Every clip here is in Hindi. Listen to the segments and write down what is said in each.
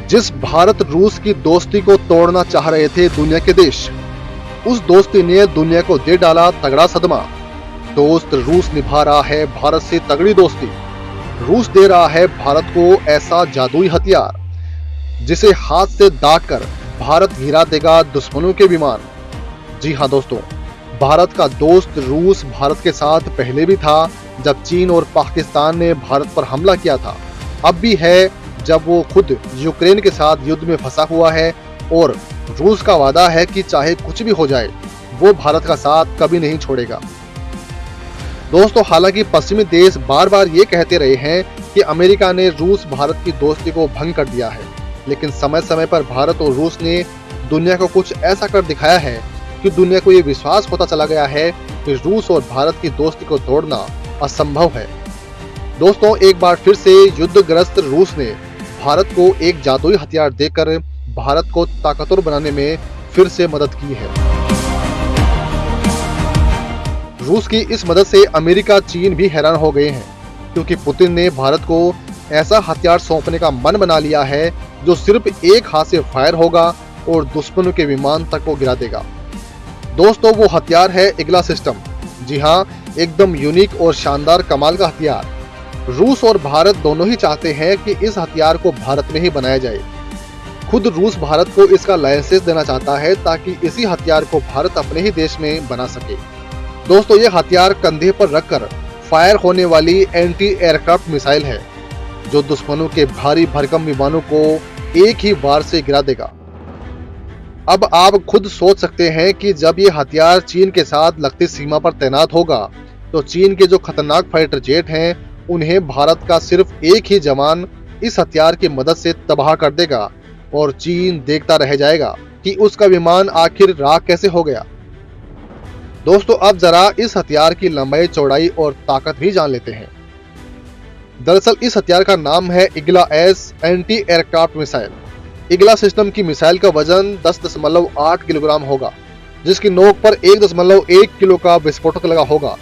जिस भारत रूस की दोस्ती को तोड़ना चाह रहे थे दुनिया के देश, उस दोस्ती ने दुनिया को दे डाला तगड़ा सदमा। दोस्त रूस निभा रहा है भारत से तगड़ी दोस्ती। रूस दे रहा है भारत को ऐसा जादुई हथियार जिसे हाथ से दाग कर भारत गिरा देगा दुश्मनों के विमान। जी हाँ दोस्तों, भारत का दोस्त रूस भारत के साथ पहले भी था जब चीन और पाकिस्तान ने भारत पर हमला किया था, अब भी है जब वो खुद यूक्रेन के साथ युद्ध में फंसा हुआ है, और रूस का वादा है कि चाहे कुछ भी हो जाए वो भारत का साथ कभी नहीं छोड़ेगा। दोस्तों, हालांकि पश्चिमी देश बार बार ये कहते रहे हैं कि अमेरिका ने रूस भारत की दोस्ती को भंग कर दिया है, लेकिन समय समय पर भारत और रूस ने दुनिया को कुछ ऐसा कर दिखाया है कि दुनिया को ये विश्वास होता चला गया है कि रूस और भारत की दोस्ती को तोड़ना असंभव है। दोस्तों, एक बार फिर से युद्धग्रस्त रूस ने भारत को एक जादुई हथियार देकर भारत को ताकतवर बनाने में फिर से मदद की है। रूस की इस मदद से अमेरिका, चीन भी हैरान हो गए हैं, क्योंकि पुतिन ने भारत को ऐसा हथियार सौंपने का मन बना लिया है जो सिर्फ एक हाथ से फायर होगा और दुश्मनों के विमान तक को गिरा देगा। दोस्तों, वो हथियार है ईगला सिस्टम। जी हाँ, एकदम यूनिक और शानदार कमाल का हथियार। रूस और भारत दोनों ही चाहते हैं कि इस हथियार को भारत में ही बनाया जाए। खुद रूस भारत को इसका लाइसेंस देना चाहता है ताकि इसी हथियार को भारत अपने ही देश में बना सके। दोस्तों, ये हथियार कंधे पर रखकर फायर होने वाली एंटी एयरक्राफ्ट मिसाइल है जो दुश्मनों के भारी भरकम विमानों को एक ही वार से गिरा देगा। अब आप खुद सोच सकते हैं कि जब ये हथियार चीन के साथ लगती सीमा पर तैनात होगा तो चीन के जो खतरनाक फाइटर जेट हैं उन्हें भारत का सिर्फ एक ही जवान इस हथियार की मदद से तबाह कर देगा, और चीन देखता रह जाएगा कि उसका विमान आखिर राख कैसे हो गया। दोस्तों, अब जरा इस हथियार की लंबाई, चौड़ाई और ताकत भी जान लेते हैं। दरअसल इस हथियार का नाम है Igla S anti aircraft missile. Igla system की मिसाइल का वजन 10.8 किलोग्राम होगा, जिसकी नोक पर 1.1 किलो का विस्फोटक लगा होगा।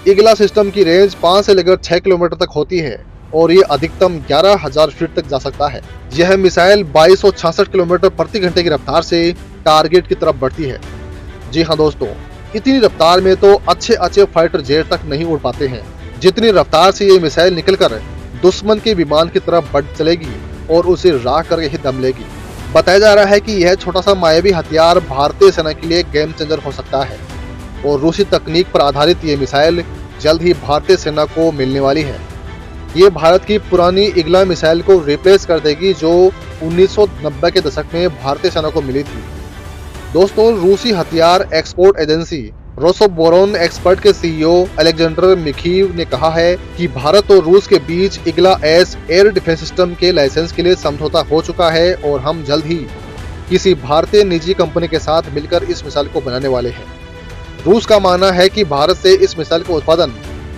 ईगला सिस्टम की रेंज 5 से लेकर 6 किलोमीटर तक होती है और ये अधिकतम 11,000 फीट तक जा सकता है। यह मिसाइल 2266 किलोमीटर प्रति घंटे की रफ्तार से टारगेट की तरफ बढ़ती है। जी हाँ दोस्तों, इतनी रफ्तार में तो अच्छे फाइटर जेट तक नहीं उड़ पाते हैं, जितनी रफ्तार से ये मिसाइल निकलकर दुश्मन के विमान की तरफ बढ़ चलेगी और उसे राख करके ही दम लेगी। बताया जा रहा है कि यह छोटा सा मायावी हथियार भारतीय सेना के लिए गेम चेंजर हो सकता है, और रूसी तकनीक पर आधारित ये मिसाइल जल्द ही भारतीय सेना को मिलने वाली है। ये भारत की पुरानी ईगला मिसाइल को रिप्लेस कर देगी जो 1990 के दशक में भारतीय सेना को मिली थी। दोस्तों, रूसी हथियार एक्सपोर्ट एजेंसी रोसोबोरोन एक्सपर्ट के सीईओ अलेक्जेंडर मिखीव ने कहा है कि भारत और रूस के बीच ईगला एस एयर डिफेंस सिस्टम के लाइसेंस के लिए समझौता हो चुका है, और हम जल्द ही किसी भारतीय निजी कंपनी के साथ मिलकर इस मिसाइल को बनाने वाले हैं। रूस का मानना है कि भारत से इस मिसाइल का उत्पादन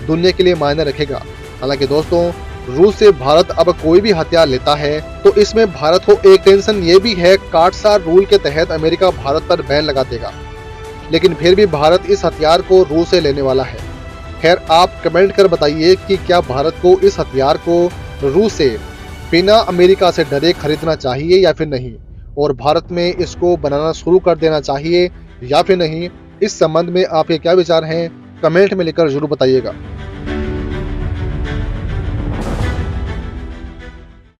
दुनिया के लिए मायने रखेगा। हालांकि दोस्तों, रूस से भारत अब कोई भी हथियार लेता है तो इसमें भारत को एक टेंशन ये भी है, काटसार रूल के तहत अमेरिका भारत पर बैन लगा देगा, लेकिन फिर भी भारत इस हथियार को रूस से लेने वाला है। खैर, आप कमेंट कर बताइए कि क्या भारत को इस हथियार को रूस से बिना अमेरिका से डरे खरीदना चाहिए या फिर नहीं, और भारत में इसको बनाना शुरू कर देना चाहिए या फिर नहीं। इस संबंध में आपके क्या विचार हैं, कमेंट में लिखकर जरूर बताइएगा।